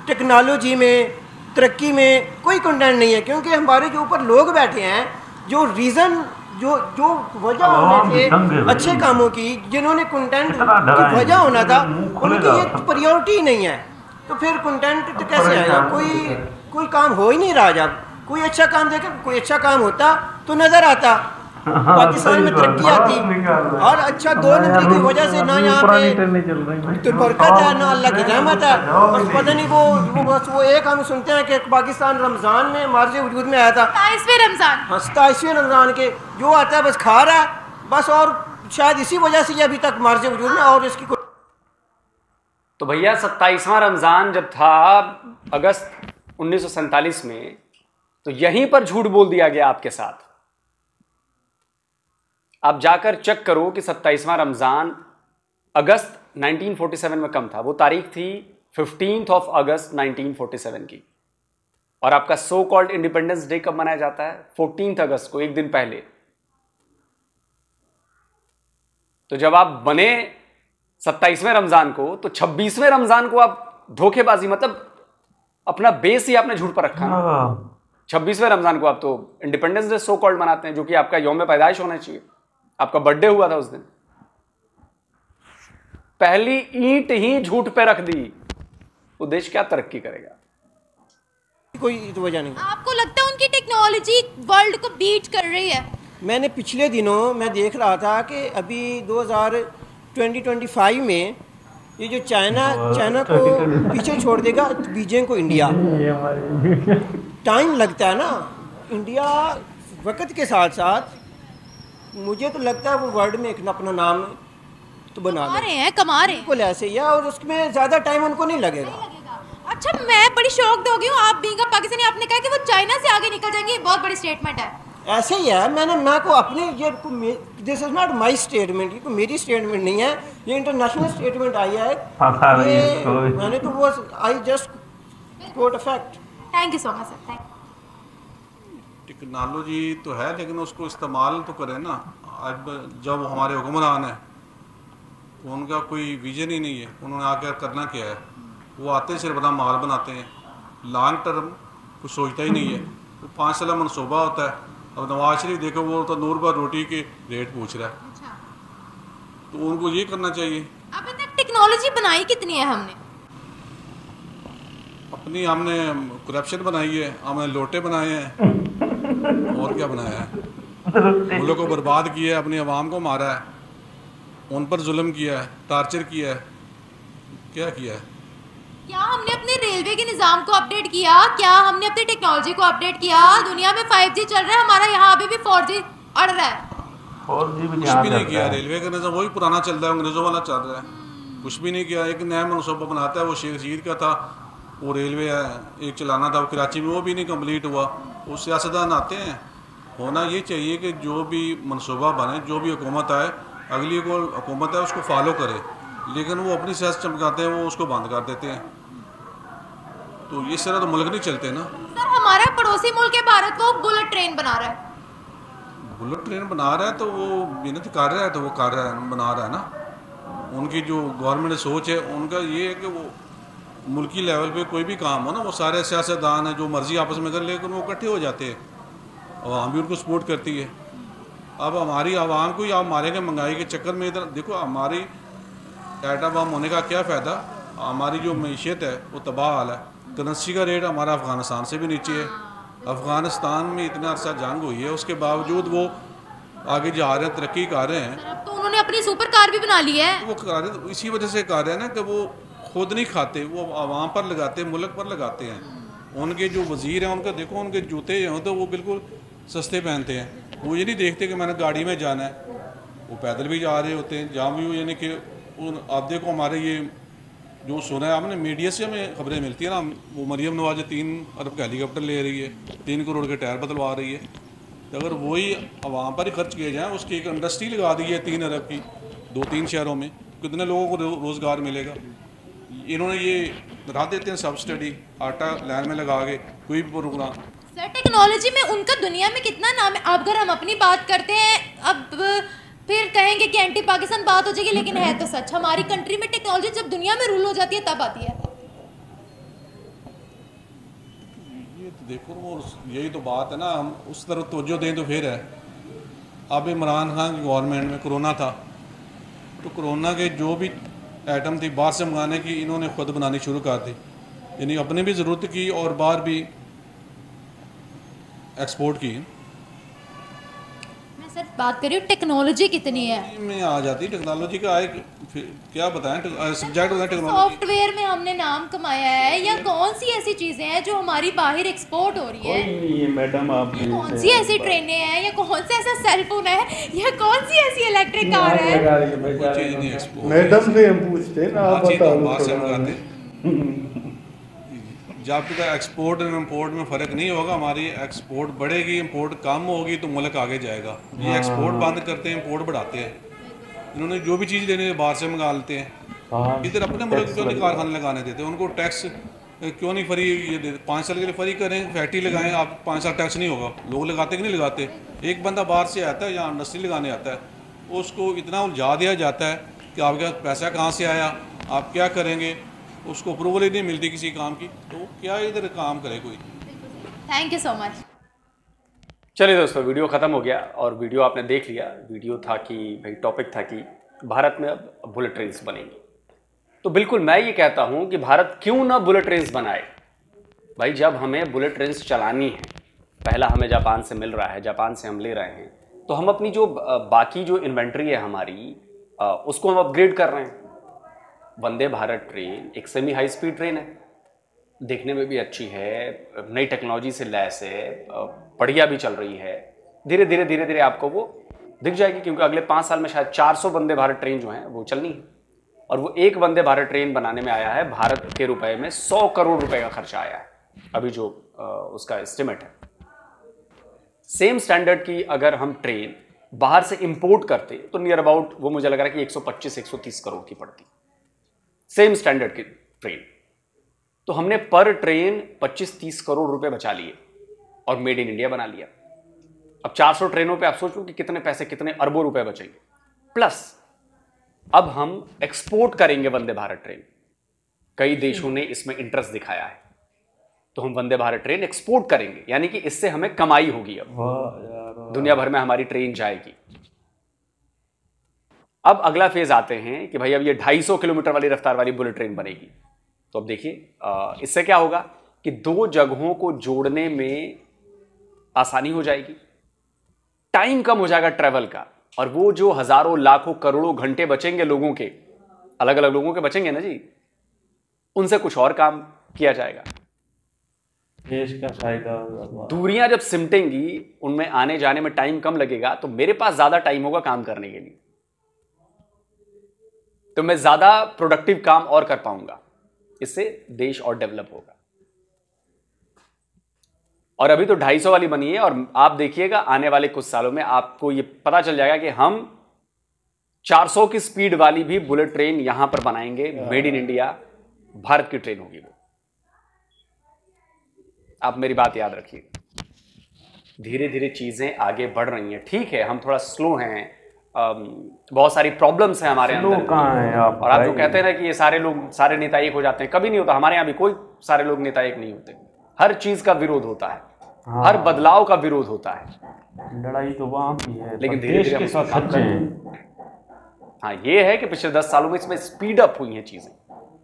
टेक्नोलॉजी में, तरक्की में कोई कंटेंट नहीं है, क्योंकि हमारे जो ऊपर लोग बैठे हैं, जो रीज़न जो वजह होने थे अच्छे कामों की, जिन्होंने कंटेंट की वजह होना था, उनकी ये प्रायोरिटी नहीं है। तो फिर कंटेंट तो कैसे आएगा, कोई काम हो ही नहीं रहा। जब कोई अच्छा काम देखे, कोई अच्छा काम होता तो नज़र आता, पाकिस्तान में तरक्की आती। और अच्छा 2 नंबर की वजह से ना यहाँ पे तो बरकत है ना अल्लाह की रहमत है। बस पता नहीं वो एक हम सुनते हैं कि पाकिस्तान रमज़ान में मार्ज वजूद में आया था, 27वें रमज़ान। हाँ 27वें रमज़ान के जो आता है बस खा रहा है बस, और शायद इसी वजह से ये अभी तक मार्ज वजूद में और इसकी तो भैया 27वां रमज़ान जब था अगस्त 1947 में, तो यहीं पर झूठ बोल दिया गया आपके साथ। आप जाकर चेक करो कि 27वां रमज़ान अगस्त 1947 में कम था। वो तारीख थी 15 अगस्त 1947 की। और आपका सो कॉल्ड इंडिपेंडेंस डे कब मनाया जाता है? 14 अगस्त को, एक दिन पहले। तो जब आप बने 27वें रमज़ान को, तो 26वें रमज़ान को आप धोखेबाजी, मतलब अपना बेस ही आपने झूठ पर रखा ना। 26वें रमज़ान को आप तो इंडिपेंडेंस डे सो कॉल्ड मनाते हैं, जो कि आपका यौम पैदाइश होना चाहिए, आपका बर्थडे हुआ था उस दिन। पहली ईंट ही झूठ पे रख दी, वो देश क्या तरक्की करेगा? कोई वजह नहीं। आपको लगता है उनकी टेक्नोलॉजी वर्ल्ड को बीट कर रही है? मैंने पिछले दिनों मैं देख रहा था कि अभी 2025 में ये जो चाइना को पीछे छोड़ देगा, बीजिंग को इंडिया, टाइम लगता है ना। इंडिया वक्त के साथ साथ मुझे तो लगता है वो वर्ल्ड में एक अपना नाम तो बना रहे हैं, कमा रहे हैं। बिल्कुल ऐसे ही है, और उसमें ज़्यादा टाइम उनको नहीं लगेगा। अच्छा, मैं बड़ी शौक हो गई हूँ, आप बीइंग अ पाकिस्तानी, आपने कहा कि वो चाइना से आगे निकल जाएंगे, बहुत बड़ी स्टेटमेंट है। ऐसे ही है, मैं को अपने ये this is not my statement, ये कोई मेरी स्टेटमेंट नहीं है, ये इंटरनेशनल स्टेटमेंट आई है। मैंने तो वो I just quote fact. Thank you so much sir. Technology तो है, लेकिन उसको इस्तेमाल तो करें ना। अब जब हमारे हुक्मरान हैं, उनका कोई विजन ही नहीं है, उन्होंने आकर करना क्या है? वो आते सिर्फ बड़ा माल बनाते हैं, लॉन्ग टर्म कुछ सोचता ही नहीं है। तो 5 साल मनसूबा होता है। अब नवाज शरीफ देखो, वो तो नूर बार रोटी के रेट पूछ रहा है। अच्छा। तो उनको ये करना चाहिए। अभी तक टेक्नोलॉजी बनाई कितनी है हमने? अपनी हमने करप्शन बनाई है, हमने लोटे बनाए हैं, और क्या बनाया है? मुल्क को बर्बाद किया है, अपनी आवाम को मारा है, उन पर जुल्म किया है, टार्चर किया है, क्या किया है? क्या हमने अपने रेलवे के निज़ाम को अपडेट किया? क्या हमने अपनी टेक्नोलॉजी को अपडेट किया? दुनिया में 5G चल रहा है, हमारा यहाँ अभी भी 4G अड़ रहा है। 4G भी कुछ भी नहीं किया। रेलवे का निज़ाम वही पुराना चल रहा है, अंग्रेज़ों वाला चल रहा है। कुछ भी नहीं किया। एक नया मनसूबा बनाता है, वो शेख रशीद का था, वो रेलवे एक चलाना था, वो कराची में, वो भी नहीं कम्प्लीट हुआ। वो सियासतदान आते हैं। होना ये चाहिए कि जो भी मनसूबा बने, जो भी हुकूमत आए, अगली को हुकूमत है उसको फॉलो करे, लेकिन वो अपनी सियासत चमकाते हैं, वो उसको बंद कर देते हैं। तो इस तरह तो मुल्क नहीं चलते ना। सर, हमारा पड़ोसी मुल्क है भारत, वो बुलेट ट्रेन बना रहा है। बुलेट ट्रेन बना रहा है तो वो मेहनत कर रहा है, तो वो कर रहा है, बना रहा है ना। उनकी जो गवर्नमेंट सोच है, उनका ये है कि वो मुल्की लेवल पे कोई भी काम हो ना, वो सारे सियासतदान हैं जो मर्जी आपस में कर, लेकिन वो इकट्ठे हो जाते हैं, आवाम भी उनको सपोर्ट करती है। अब हमारी आवाम को ही आप मारेंगे महंगाई के चक्कर में। इधर देखो, हमारी एटम बम होने का क्या फ़ायदा? हमारी जो मीशत है वो तबाह हाल है। करेंसी का रेट हमारा अफ़गानिस्तान से भी नीचे है। अफ़गानिस्तान में इतना अर्सा जंग हुई है, उसके बावजूद वो आगे जा रहे हैं, तरक्की कर रहे हैं। अब तो उन्होंने अपनी सुपर कार भी बना ली है। वो कर रहे हैं, इसी वजह से कर रहे हैं ना कि वो खुद नहीं खाते, वो आवाम पर लगाते, मुल्क पर लगाते हैं। उनके जो वज़ीर हैं, उनका देखो, उनके जूते हैं तो वो बिल्कुल सस्ते पहनते हैं। वो ये नहीं देखते कि मैंने गाड़ी में जाना है, वो पैदल भी जा रहे होते हैं। जहाँ भी यानी कि आप देखो, हमारे ये जो सुना है आपने, मीडिया से हमें खबरें मिलती है ना, वो मरियम नवाज 3 अरब का हेलीकॉप्टर ले रही है, 3 करोड़ के टायर बदलवा रही है। तो अगर वही आवाम पर ही खर्च किए जाएँ, उसकी एक इंडस्ट्री लगा दी है 3 अरब की 2-3 शहरों में, कितने लोगों को रोज़गार मिलेगा? इन्होंने ये बढ़ा देते हैं सब्सिडी, आटा लाइन में लगा के, कोई भी प्रोग्राम। सर, टेक्नोलॉजी में उनका दुनिया में कितना नाम है। अब अगर हम अपनी बात करते हैं, अब फिर कहेंगे कि एंटी पाकिस्तान बात हो जाएगी, लेकिन है तो सच, हमारी कंट्री में टेक्नोलॉजी जब दुनिया में रूल हो जाती है तब आती है। ये तो देखो, यही तो बात है ना, हम उस तरफ तवज्जो दें तो फिर है। अब इमरान खान की गवर्नमेंट में कोरोना था, तो कोरोना के जो भी आइटम थी बाहर से मंगाने की, इन्होंने खुद बनानी शुरू कर दी, यानी अपने भी ज़रूरत की और बाहर भी एक्सपोर्ट की। मैं सर बात करिए टेक्नोलॉजी कितनी है में आ जाती टेक्नोलॉजी का आए क्या बताएं सब्जेक्ट होता है टेक्नोलॉजी। सॉफ्टवेयर में हमने नाम कमाया है या कौन सी ऐसी चीजें हैं जो हमारी बाहर एक्सपोर्ट हो रही है? ये मैडम आप कौन सी ऐसी ट्रेनें हैं या कौन सा ऐसा सेलफोन है या कौन सी ऐसी इलेक्ट्रिक कार है? कोई चीज़ नहीं एक्सपोर्ट। मैडम से हम पूछते ना, आप बताओ। जब तक एक्सपोर्ट और इम्पोर्ट में फ़र्क नहीं होगा, हमारी एक्सपोर्ट बढ़ेगी, इम्पोर्ट कम होगी तो मुल्क आगे जाएगा। ये एक्सपोर्ट बंद करते हैं, इम्पोर्ट बढ़ाते हैं। इन्होंने जो भी चीज़ लेने बाहर से मंगा लेते हैं। इधर अपने मुल्क क्यों नहीं कारखाने लगाने देते? उनको टैक्स क्यों नहीं फ्री ये देते? 5 साल के लिए फ्री करें, फैक्ट्री लगाएं, आप 5 साल टैक्स नहीं होगा। लोग लगाते कि नहीं लगाते? एक बंदा बाहर से आता है या इंडस्ट्री लगाने आता है, उसको इतना उलझा दिया जाता है कि आपके पास पैसा कहाँ से आया, आप क्या करेंगे, उसको अप्रूवल ही नहीं मिलती किसी काम की, तो क्या इधर काम करे कोई। Thank you so much. चलिए दोस्तों, वीडियो ख़त्म हो गया और वीडियो आपने देख लिया। वीडियो था कि भाई टॉपिक था कि भारत में अब बुलेट ट्रेन्स बनेंगी। तो बिल्कुल मैं ये कहता हूँ कि भारत क्यों ना बुलेट ट्रेन्स बनाए। भाई जब हमें बुलेट ट्रेन्स चलानी है, पहला हमें जापान से मिल रहा है, जापान से हम ले रहे हैं, तो हम अपनी जो बाकी जो इन्वेंट्री है हमारी उसको हम अपग्रेड कर रहे हैं। वंदे भारत ट्रेन एक सेमी हाई स्पीड ट्रेन है, देखने में भी अच्छी है, नई टेक्नोलॉजी से लैस है, बढ़िया भी चल रही है। धीरे धीरे धीरे धीरे आपको वो दिख जाएगी, क्योंकि अगले 5 साल में शायद 400 वंदे भारत ट्रेन जो हैं वो चलनी है। और वो एक वंदे भारत ट्रेन बनाने में आया है भारत के रुपए में 100 करोड़ रुपए का खर्चा आया है अभी जो उसका एस्टिमेट है। सेम स्टैंडर्ड की अगर हम ट्रेन बाहर से इंपोर्ट करते तो नियर अबाउट वो मुझे लग रहा है कि 125-130 करोड़ की पड़ती, सेम स्टैंडर्ड की ट्रेन। तो हमने पर ट्रेन 25-30 करोड़ रुपए बचा लिए और मेड इन इंडिया बना लिया। अब 400 ट्रेनों पे आप सोचो कि कितने पैसे, कितने अरबों रुपए बचेंगे। प्लस अब हम एक्सपोर्ट करेंगे वंदे भारत ट्रेन। कई देशों ने इसमें इंटरेस्ट दिखाया है, तो हम वंदे भारत ट्रेन एक्सपोर्ट करेंगे, यानी कि इससे हमें कमाई होगी। अब दुनिया भर में हमारी ट्रेन जाएगी। अब अगला फेज आते हैं कि भाई अब ये 250 किलोमीटर वाली रफ्तार वाली बुलेट ट्रेन बनेगी। तो अब देखिए इससे क्या होगा कि 2 जगहों को जोड़ने में आसानी हो जाएगी, टाइम कम हो जाएगा ट्रैवल का, और वो जो हजारों लाखों करोड़ों घंटे बचेंगे लोगों के, अलग अलग लोगों के बचेंगे ना जी, उनसे कुछ और काम किया जाएगा। देश का फायदा। दूरियां जब सिमटेंगी, उनमें आने जाने में टाइम कम लगेगा, तो मेरे पास ज्यादा टाइम होगा काम करने के लिए, तो मैं ज्यादा प्रोडक्टिव काम और कर पाऊंगा। इससे देश और डेवलप होगा। और अभी तो 250 वाली बनी है, और आप देखिएगा आने वाले कुछ सालों में आपको ये पता चल जाएगा कि हम 400 की स्पीड वाली भी बुलेट ट्रेन यहां पर बनाएंगे। मेड इन इंडिया भारत की ट्रेन होगी वो। आप मेरी बात याद रखिएगा। धीरे धीरे चीजें आगे बढ़ रही हैं। ठीक है, हम थोड़ा स्लो हैं, बहुत सारी प्रॉब्लम्स हैं हमारे अंदर। कहाँ हैं आप? और आप जो कहते हैं ना कि ये सारे लोग, सारे नेता एक हो जाते हैं, कभी नहीं होता। हमारे यहाँ भी कोई सारे लोग नेता एक नहीं होते। हर चीज का विरोध होता है, हर बदलाव का विरोध होता है। लड़ाई तो वहां भी है, लेकिन धीरे धीरे सच्चे हैं। हाँ, ये है कि पिछले 10 सालों में इसमें स्पीड अप हुई हैं चीजें,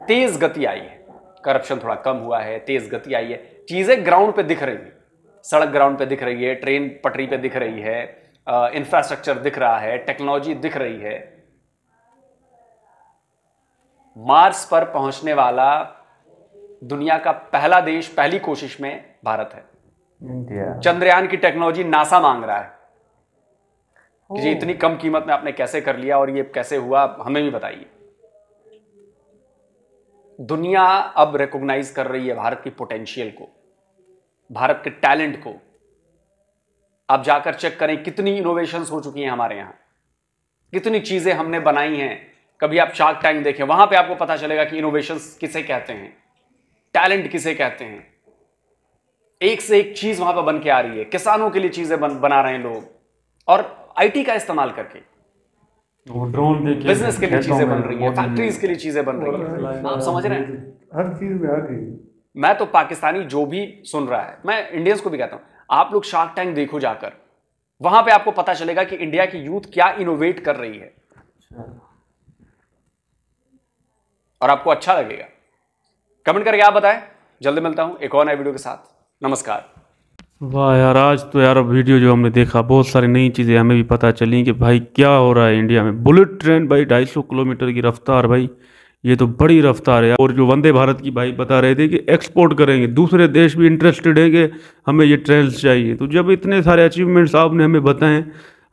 तेज गति आई है, करप्शन थोड़ा कम हुआ है, तेज गति आई है, चीजें ग्राउंड पे दिख रही है, सड़क ग्राउंड पे दिख रही है, ट्रेन पटरी पे दिख रही है, इंफ्रास्ट्रक्चर दिख रहा है, टेक्नोलॉजी दिख रही है। मार्स पर पहुंचने वाला दुनिया का पहला देश, पहली कोशिश में भारत है। चंद्रयान की टेक्नोलॉजी नासा मांग रहा है कि जी इतनी कम कीमत में आपने कैसे कर लिया और ये कैसे हुआ, हमें भी बताइए। दुनिया अब रिकॉग्नाइज कर रही है भारत की पोटेंशियल को, भारत के टैलेंट को। आप जाकर चेक करें कितनी इनोवेशंस हो चुकी हैं हमारे यहां, कितनी चीजें हमने बनाई हैं। कभी आप शार्क टैंक देखें, वहां पे आपको पता चलेगा कि इनोवेशंस किसे कहते हैं, टैलेंट किसे कहते हैं। एक से एक चीज वहां पर बन के आ रही है। किसानों के लिए चीजें बना रहे हैं लोग, और आईटी का इस्तेमाल करके ड्रोन बिजनेस के लिए चीजें बन रही है, फैक्ट्रीज के लिए चीजें बन रही है। आप समझ रहे हैं? हर चीज में आ गई। मैं तो पाकिस्तानी जो भी सुन रहा है, मैं इंडियंस को भी कहता हूं, आप लोग शार्क टैंक देखो जाकर, वहां पे आपको पता चलेगा कि इंडिया की यूथ क्या इनोवेट कर रही है, और आपको अच्छा लगेगा। कमेंट करके आप बताएं। जल्दी मिलता हूं एक और नए वीडियो के साथ। नमस्कार। वाह यार, आज तो यार वीडियो जो हमने देखा बहुत सारी नई चीज़ें हमें भी पता चली कि भाई क्या हो रहा है इंडिया में। बुलेट ट्रेन भाई 250 किलोमीटर की रफ्तार, भाई ये तो बड़ी रफ्तार है। और जो वंदे भारत की भाई बता रहे थे कि एक्सपोर्ट करेंगे, दूसरे देश भी इंटरेस्टेड है कि हमें ये ट्रेन चाहिए। तो जब इतने सारे अचीवमेंट्स आपने हमें बताएं,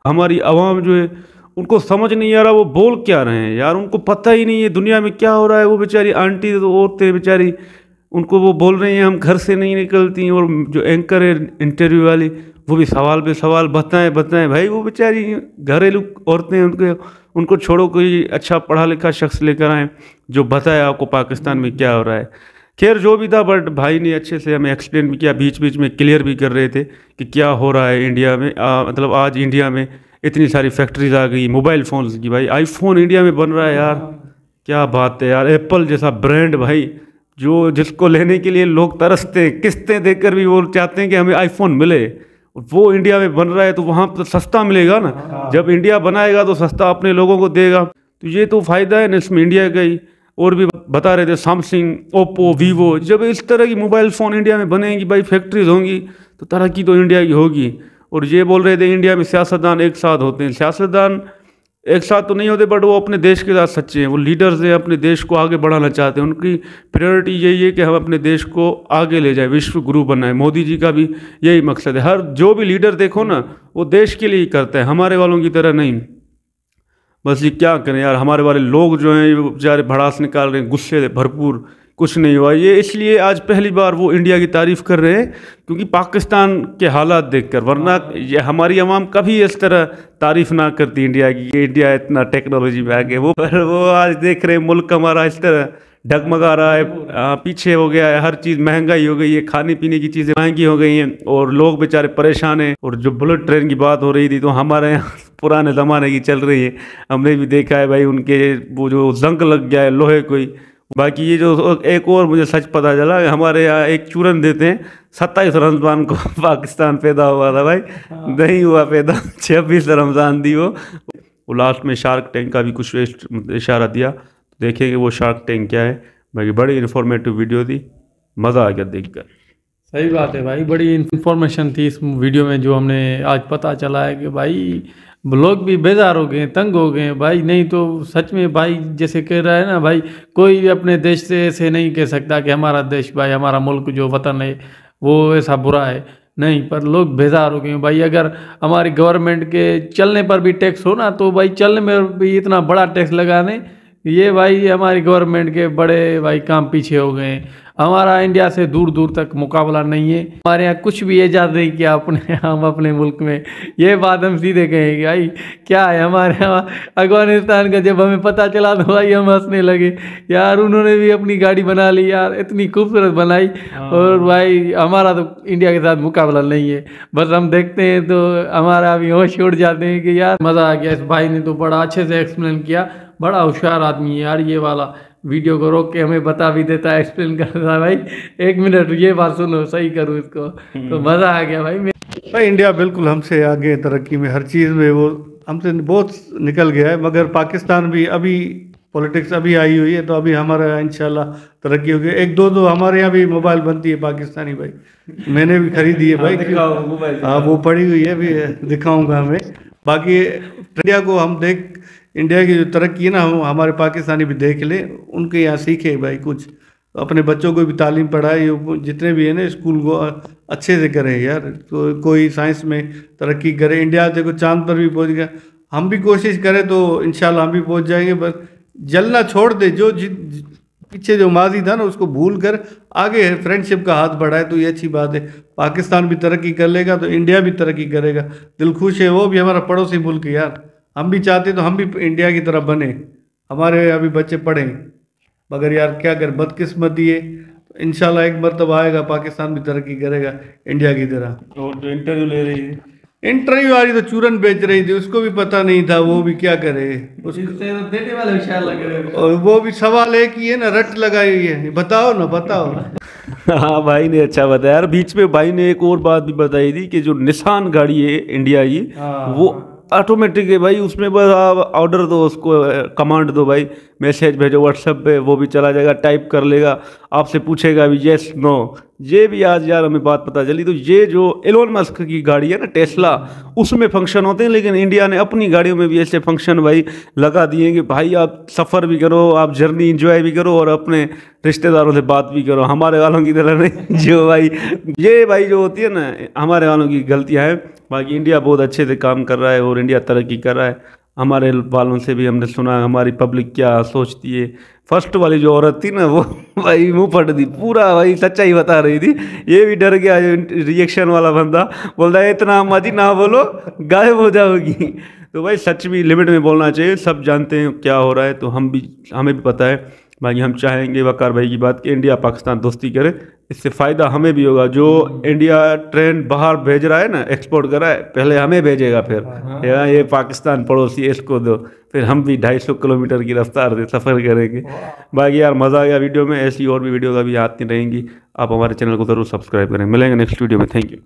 हमारी आवाम जो है उनको समझ नहीं आ रहा वो बोल क्या रहे हैं यार, उनको पता ही नहीं है दुनिया में क्या हो रहा है। वो बेचारी आंटी तो औरतें बेचारी, उनको वो बोल रही हैं हम घर से नहीं निकलती, और जो एंकर है इंटरव्यू वाली वो भी सवाल पे सवाल बताएं बताएं। भाई वो बेचारी घरेलू औरतें, उनको छोड़ो, कोई अच्छा पढ़ा लिखा शख्स लेकर आए जो बताए आपको पाकिस्तान में क्या हो रहा है। खैर जो भी था, बट भाई ने अच्छे से हमें एक्सप्लेन भी किया, बीच बीच में क्लियर भी कर रहे थे कि क्या हो रहा है इंडिया में। मतलब आज इंडिया में इतनी सारी फैक्ट्रीज आ गई मोबाइल फ़ोन्स की, भाई आईफोन इंडिया में बन रहा है यार, क्या बात है यार। एप्पल जैसा ब्रांड भाई, जो जिसको लेने के लिए लोग तरसते हैं, किस्तें देकर भी वो चाहते हैं कि हमें आईफोन मिले, वो इंडिया में बन रहा है। तो वहाँ तो सस्ता मिलेगा ना, जब इंडिया बनाएगा तो सस्ता अपने लोगों को देगा। तो ये तो फ़ायदा है ना इसमें इंडिया का ही। और भी बता रहे थे सैमसंग, ओप्पो, वीवो, जब इस तरह की मोबाइल फ़ोन इंडिया में बनेंगी भाई, फैक्ट्रीज होंगी, तो तरक्की तो इंडिया की होगी। और ये बोल रहे थे इंडिया में सियासतदान एक साथ होते हैं, सियासतदान एक साथ तो नहीं होते, बट वो अपने देश के साथ सच्चे हैं। वो लीडर्स हैं, अपने देश को आगे बढ़ाना चाहते हैं, उनकी प्रायोरिटी यही है कि हम अपने देश को आगे ले जाएं, विश्व गुरु बनाएं। मोदी जी का भी यही मकसद है। हर जो भी लीडर देखो ना, वो देश के लिए ही करता है, हमारे वालों की तरह नहीं। बस ये क्या करें यार, हमारे वाले लोग जो हैं बेचारे भड़ास निकाल रहे हैं, गुस्से से भरपूर, कुछ नहीं हुआ। ये इसलिए आज पहली बार वो इंडिया की तारीफ़ कर रहे हैं क्योंकि पाकिस्तान के हालात देखकर, वरना ये हमारी आवाम कभी इस तरह तारीफ़ ना करती इंडिया की कि इंडिया इतना टेक्नोलॉजी में आगे। वो आज देख रहे हैं मुल्क हमारा इस तरह डगमगा रहा है, पीछे हो गया है, हर चीज़ महंगाई हो गई है, खाने पीने की चीज़ें महंगी हो गई हैं और लोग बेचारे परेशान हैं। और जो बुलेट ट्रेन की बात हो रही थी, तो हमारे यहाँ पुराने ज़माने की चल रही है, हमने भी देखा है भाई, उनके वो जो जंग लग गया है लोहे कोई। बाकी ये जो एक और मुझे सच पता चला, हमारे यहाँ एक चूरन देते हैं, 27 रमज़ान को पाकिस्तान पैदा हुआ था भाई, नहीं हुआ पैदा, 26 रमज़ान दी वो लास्ट में शार्क टैंक का भी कुछ इशारा दिया, देखेंगे वो शार्क टैंक क्या है। बाकी बड़ी इन्फॉर्मेटिव वीडियो थी, मज़ा आ गया देखकर। सही बात है भाई, बड़ी इन्फॉर्मेशन थी इस वीडियो में जो हमने आज पता चला है कि भाई लोग भी बेजार हो गए, तंग हो गए भाई। नहीं तो सच में भाई जैसे कह रहा है ना भाई, कोई भी अपने देश से ऐसे नहीं कह सकता कि हमारा देश भाई, हमारा मुल्क जो वतन है वो ऐसा बुरा है, नहीं। पर लोग बेजार हो गए भाई। अगर हमारी गवर्नमेंट के चलने पर भी टैक्स हो ना, तो भाई चलने में भी इतना बड़ा टैक्स लगाने, ये भाई हमारी गवर्नमेंट के बड़े भाई काम पीछे हो गए। हमारा इंडिया से दूर दूर तक मुकाबला नहीं है, हमारे यहाँ कुछ भी ईजाद नहीं किया हम अपने मुल्क में। ये बात हम सीधे कहेंगे भाई, क्या है हमारे यहाँ अफगानिस्तान का जब हमें पता चला तो भाई हम हंसने लगे यार, उन्होंने भी अपनी गाड़ी बना ली यार, इतनी खूबसूरत बनाई। और भाई हमारा तो इंडिया के साथ मुकाबला नहीं है, बस हम देखते हैं तो हमारा अभी होश उड़ जाते हैं कि यार मज़ा आ गया। इस भाई ने तो बड़ा अच्छे से एक्सप्लेन किया, बड़ा होशियार आदमी है यार। ये वाला वीडियो को रोक के हमें बता भी देता है, एक्सप्लेन करता है भाई, 1 मिनट ये बात सुनो, सही करूँ इसको, तो मज़ा आ गया भाई। भाई इंडिया बिल्कुल हमसे आगे तरक्की में, हर चीज़ में वो हमसे बहुत निकल गया है। मगर पाकिस्तान भी अभी पॉलिटिक्स अभी आई हुई है, तो अभी हमारा इंशाल्लाह तरक्की होगी। 1-2 हमारे यहाँ भी मोबाइल बनती है पाकिस्तानी भाई, मैंने भी खरीदी है भाई। हाँ वो पड़ी हुई है, अभी दिखाऊँगा हमें। बाकी इंडिया को हम इंडिया की जो तरक्की है ना, हमारे पाकिस्तानी भी देख ले, उनके यहाँ सीखे भाई कुछ, अपने बच्चों को भी तालीम पढ़ाए, जितने भी है ना स्कूल को अच्छे से करें यार। तो कोई साइंस में तरक्की करे, इंडिया देखो चांद पर भी पहुंच गया, हम भी कोशिश करें तो इंशाल्लाह हम भी पहुंच जाएंगे। बस जलना छोड़ दे, जो पीछे जो माजी था ना उसको भूल कर आगे फ्रेंडशिप का हाथ बढ़ाए, तो ये अच्छी बात है। पाकिस्तान भी तरक्की कर लेगा तो इंडिया भी तरक्की करेगा, दिल खुश है। वो भी हमारा पड़ोसी मुल्क है यार, हम भी चाहते तो हम भी इंडिया की तरह बने, हमारे अभी बच्चे पढ़ें। मगर यार क्या कर, बदकिस्मती है। तो इंशाल्लाह एक मरतबा आएगा, पाकिस्तान भी तरक्की करेगा इंडिया की तरह। और जो इंटरव्यू ले रही है, इंटरव्यू आ रही तो चूरन बेच रही थी, उसको भी पता नहीं था, वो भी क्या करे, देने वाले होशियार लग रहे हैं। और वो भी सवाल एक ही है ना, रट लगाई हुई है, बताओ ना बताओ। हाँ भाई ने अच्छा बताया यार। बीच में भाई ने एक और बात भी बताई थी कि जो निसान गाड़ी है इंडिया की, वो ऑटोमेटिक है भाई, उसमें बस आप ऑर्डर दो, उसको कमांड दो भाई, मैसेज भेजो व्हाट्सएप पे, वो भी चला जाएगा, टाइप कर लेगा। आपसे पूछेगा भी येस नो। ये भी आज यार हमें बात पता चली। तो ये जो एलोन मस्क की गाड़ी है ना टेस्ला, उसमें फंक्शन होते हैं, लेकिन इंडिया ने अपनी गाड़ियों में भी ऐसे फंक्शन भाई लगा दिए कि भाई आप सफ़र भी करो, आप जर्नी इंजॉय भी करो और अपने रिश्तेदारों से बात भी करो, हमारे वालों की तरह नहीं। जो भाई ये भाई जो होती है ना हमारे वालों की गलतियाँ हैं। बाकी इंडिया बहुत अच्छे से काम कर रहा है और इंडिया तरक्की कर रहा है। हमारे वालों से भी हमने सुना हमारी पब्लिक क्या सोचती है। फर्स्ट वाली जो औरत थी ना वो भाई मुंह फट दी, पूरा भाई सच्चाई बता रही थी। ये भी डर गया रिएक्शन वाला बंदा, बोलता है इतना अम्मा जी ना बोलो गायब हो जाओगी। तो भाई सच भी लिमिट में बोलना चाहिए। सब जानते हैं क्या हो रहा है, तो हमें भी पता है। बाकी हम चाहेंगे वकार भाई की बात कि इंडिया पाकिस्तान दोस्ती करे, इससे फ़ायदा हमें भी होगा। जो इंडिया ट्रेन बाहर भेज रहा है ना, एक्सपोर्ट कर रहा है, पहले हमें भेजेगा, फिर ये पाकिस्तान पड़ोसी है इसको दो, फिर हम भी 250 किलोमीटर की रफ्तार से सफ़र करेंगे। बाकी यार मज़ा आ गया वीडियो में। ऐसी और भी वीडियो अभी आती रहेंगी। आप हमारे चैनल को ज़रूर सब्सक्राइब करें। मिलेंगे नेक्स्ट वीडियो में। Thank you.